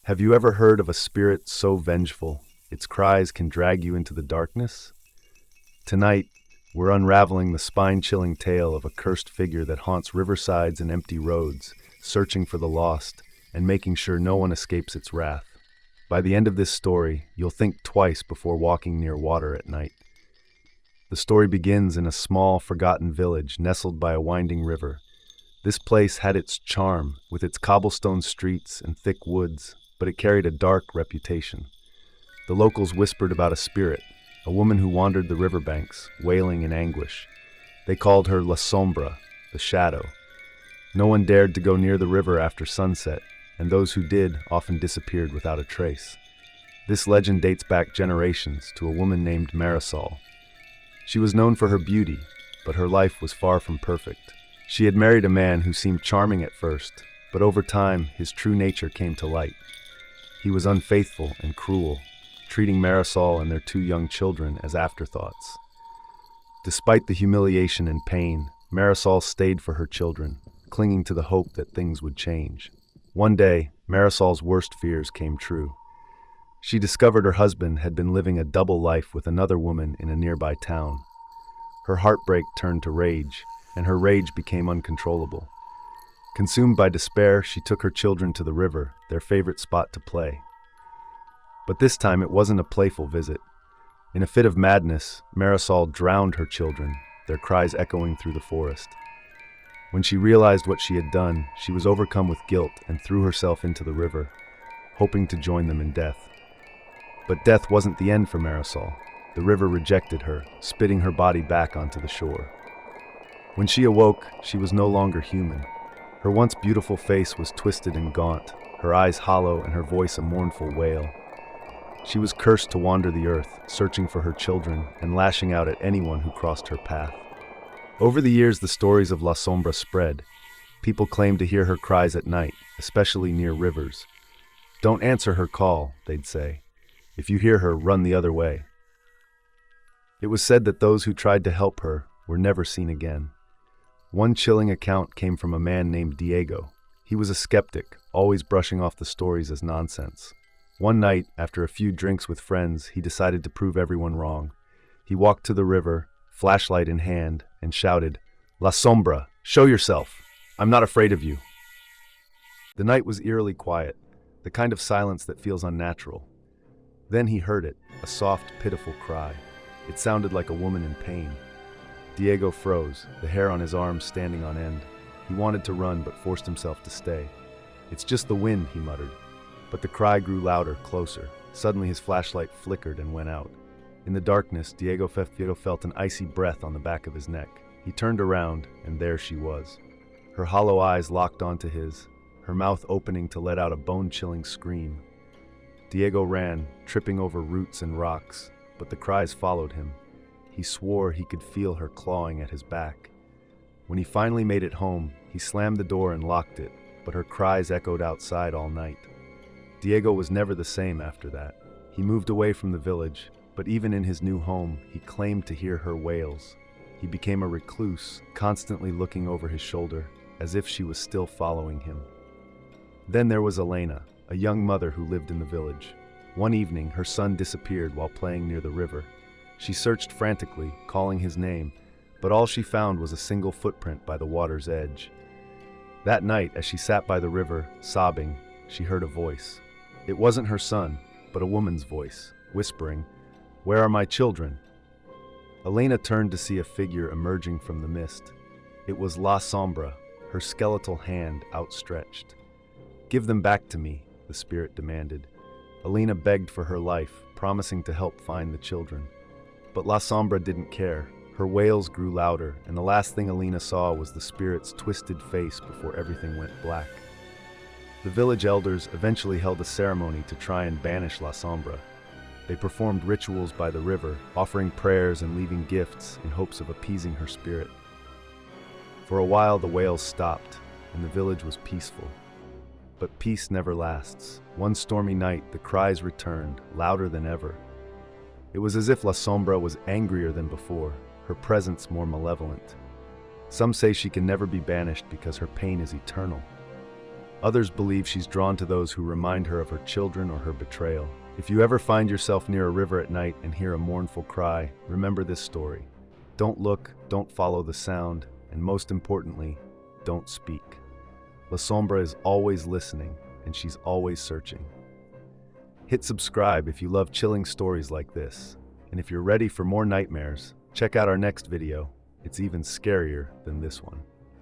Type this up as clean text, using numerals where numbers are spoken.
Have you ever heard of a spirit so vengeful, its cries can drag you into the darkness? Tonight, we're unraveling the spine-chilling tale of a cursed figure that haunts riversides and empty roads, searching for the lost and making sure no one escapes its wrath. By the end of this story, you'll think twice before walking near water at night. The story begins in a small, forgotten village nestled by a winding river. This place had its charm, with its cobblestone streets and thick woods, but it carried a dark reputation. The locals whispered about a spirit, a woman who wandered the riverbanks, wailing in anguish. They called her La Sombra, the shadow. No one dared to go near the river after sunset, and those who did often disappeared without a trace. This legend dates back generations to a woman named Marisol. She was known for her beauty, but her life was far from perfect. She had married a man who seemed charming at first, but over time his true nature came to light. He was unfaithful and cruel, treating Marisol and their two young children as afterthoughts. Despite the humiliation and pain, Marisol stayed for her children, clinging to the hope that things would change. One day, Marisol's worst fears came true. She discovered her husband had been living a double life with another woman in a nearby town. Her heartbreak turned to rage, and her rage became uncontrollable. Consumed by despair, she took her children to the river, their favorite spot to play. But this time it wasn't a playful visit. In a fit of madness, Marisol drowned her children, their cries echoing through the forest. When she realized what she had done, she was overcome with guilt and threw herself into the river, hoping to join them in death. But death wasn't the end for Marisol. The river rejected her, spitting her body back onto the shore. When she awoke, she was no longer human. Her once beautiful face was twisted and gaunt, her eyes hollow and her voice a mournful wail. She was cursed to wander the earth, searching for her children and lashing out at anyone who crossed her path. Over the years, the stories of La Sombra spread. People claimed to hear her cries at night, especially near rivers. "Don't answer her call," they'd say. "If you hear her, run the other way." It was said that those who tried to help her were never seen again. One chilling account came from a man named Diego. He was a skeptic, always brushing off the stories as nonsense. One night, after a few drinks with friends, he decided to prove everyone wrong. He walked to the river, flashlight in hand, and shouted, "La Sombra, show yourself! I'm not afraid of you." The night was eerily quiet, the kind of silence that feels unnatural. Then he heard it, a soft, pitiful cry. It sounded like a woman in pain. Diego froze, the hair on his arms standing on end. He wanted to run, but forced himself to stay. "It's just the wind," he muttered. But the cry grew louder, closer. Suddenly his flashlight flickered and went out. In the darkness, Diego felt an icy breath on the back of his neck. He turned around, and there she was. Her hollow eyes locked onto his, her mouth opening to let out a bone-chilling scream. Diego ran, tripping over roots and rocks, but the cries followed him. He swore he could feel her clawing at his back. When he finally made it home, he slammed the door and locked it, but her cries echoed outside all night. Diego was never the same after that. He moved away from the village, but even in his new home, he claimed to hear her wails. He became a recluse, constantly looking over his shoulder, as if she was still following him. Then there was Elena, a young mother who lived in the village. One evening, her son disappeared while playing near the river. She searched frantically, calling his name, but all she found was a single footprint by the water's edge. That night, as she sat by the river, sobbing, she heard a voice. It wasn't her son, but a woman's voice, whispering, "Where are my children?" Elena turned to see a figure emerging from the mist. It was La Sombra, her skeletal hand outstretched. "Give them back to me," the spirit demanded. Elena begged for her life, promising to help find the children. But La Sombra didn't care. Her wails grew louder, and the last thing Elena saw was the spirit's twisted face before everything went black. The village elders eventually held a ceremony to try and banish La Sombra. They performed rituals by the river, offering prayers and leaving gifts in hopes of appeasing her spirit. For a while the wails stopped, and the village was peaceful. But peace never lasts. One stormy night, the cries returned, louder than ever. It was as if La Sombra was angrier than before, her presence more malevolent. Some say she can never be banished because her pain is eternal. Others believe she's drawn to those who remind her of her children or her betrayal. If you ever find yourself near a river at night and hear a mournful cry, remember this story. Don't look, don't follow the sound, and most importantly, don't speak. La Sombra is always listening, and she's always searching. Hit subscribe if you love chilling stories like this. And if you're ready for more nightmares, check out our next video. It's even scarier than this one.